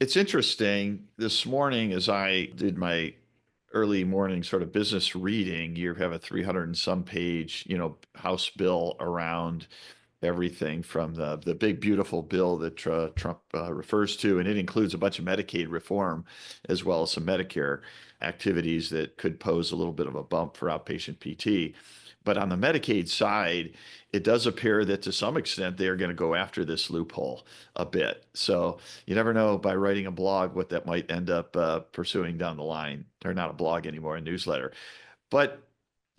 It's interesting. This morning, as I did my early morning sort of business reading, you have a 300 and some page, House bill around everything from the big beautiful bill that Trump refers to, and it includes a bunch of Medicaid reform as well as some Medicare activities that could pose a little bit of a bump for outpatient PT. But on the Medicaid side, it does appear that to some extent they are going to go after this loophole a bit. So you never know by writing a blog what that might end up pursuing down the line, or not a blog anymore, a newsletter. But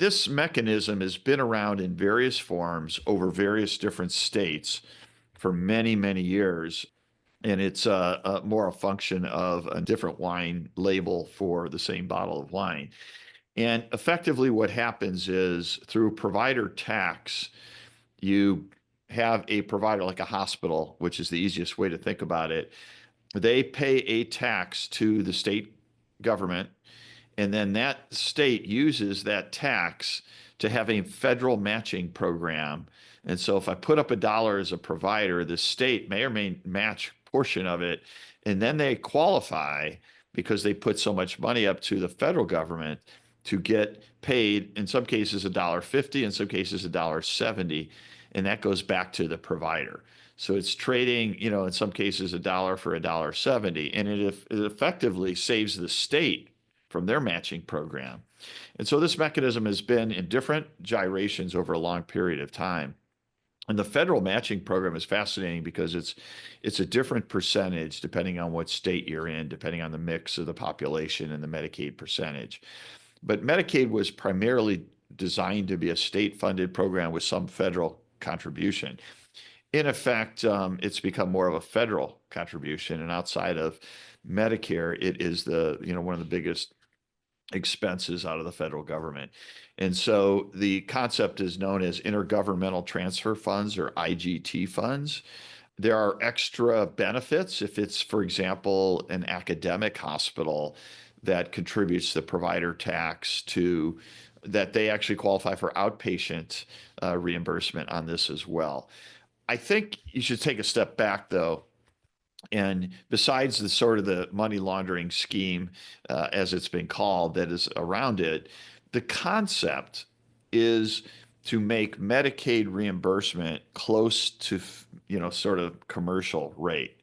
this mechanism has been around in various forms over various different states for many, many years. And it's more a function of a different wine label for the same bottle of wine. And effectively, what happens is through provider tax, you have a provider like a hospital, which is the easiest way to think about it. They pay a tax to the state government, and then that state uses that tax to have a federal matching program. And so if I put up $1 as a provider, the state may or may match a portion of it. And then they qualify because they put so much money up to the federal government to get paid, in some cases $1.50, in some cases $1.70. And that goes back to the provider. So it's trading, in some cases $1 for $1.70. And it effectively saves the state from their matching program. And so this mechanism has been in different gyrations over a long period of time. And the federal matching program is fascinating because it's a different percentage depending on what state you're in, depending on the mix of the population and the Medicaid percentage. But Medicaid was primarily designed to be a state-funded program with some federal contribution. In effect, it's become more of a federal contribution, and outside of Medicare, it is one of the biggest expenses out of the federal government. And so the concept is known as intergovernmental transfer funds, or IGT funds. There are extra benefits if it's, for example, an academic hospital that contributes the provider tax to that they actually qualify for outpatient reimbursement on this as well. I think you should take a step back, though, and besides the sort of the money laundering scheme, as it's been called, that is around it, the concept is to make Medicaid reimbursement close to, sort of commercial rate.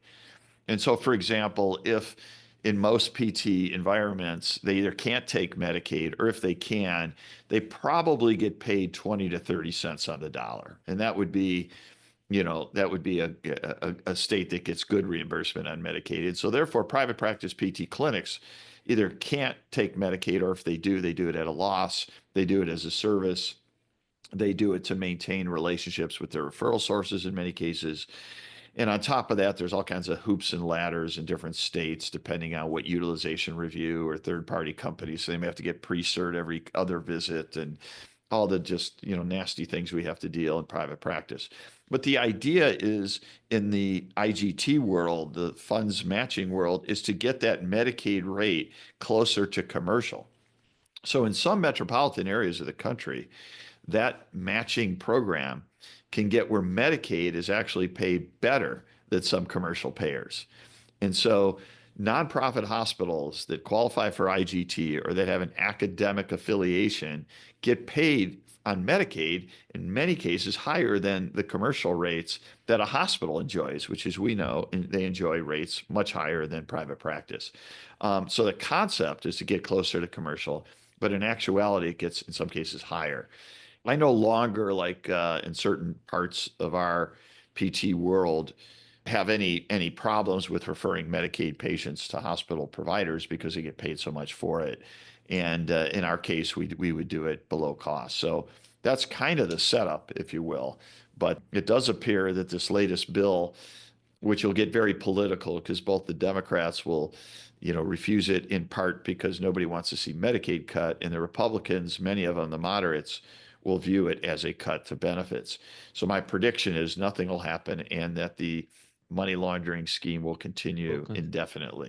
And so, for example, if in most PT environments, they either can't take Medicaid, or if they can, they probably get paid 20 to 30 cents on the dollar. And that would be a state that gets good reimbursement on Medicaid. So therefore, private practice PT clinics either can't take Medicaid, or if they do it at a loss. They do it as a service. They do it to maintain relationships with their referral sources in many cases. And on top of that, there's all kinds of hoops and ladders in different states, depending on what utilization review or third-party companies. So they may have to get pre-cert every other visit, and all the just, nasty things we have to deal in private practice. But the idea is, in the IGT world, the funds matching world, is to get that Medicaid rate closer to commercial. So in some metropolitan areas of the country, that matching program can get where Medicaid is actually paid better than some commercial payers. And so nonprofit hospitals that qualify for IGT or that have an academic affiliation get paid on Medicaid, in many cases, higher than the commercial rates that a hospital enjoys, which, as we know, they enjoy rates much higher than private practice. So the concept is to get closer to commercial, but in actuality, it gets, in some cases, higher. I no longer, like in certain parts of our PT world, have any problems with referring Medicaid patients to hospital providers because they get paid so much for it. And in our case, we would do it below cost. So that's kind of the setup, if you will. But it does appear that this latest bill, which will get very political because both the Democrats will, refuse it in part because nobody wants to see Medicaid cut, and the Republicans, many of them, the moderates, will view it as a cut to benefits. So my prediction is nothing will happen, and that the money laundering scheme will continue Okay. indefinitely.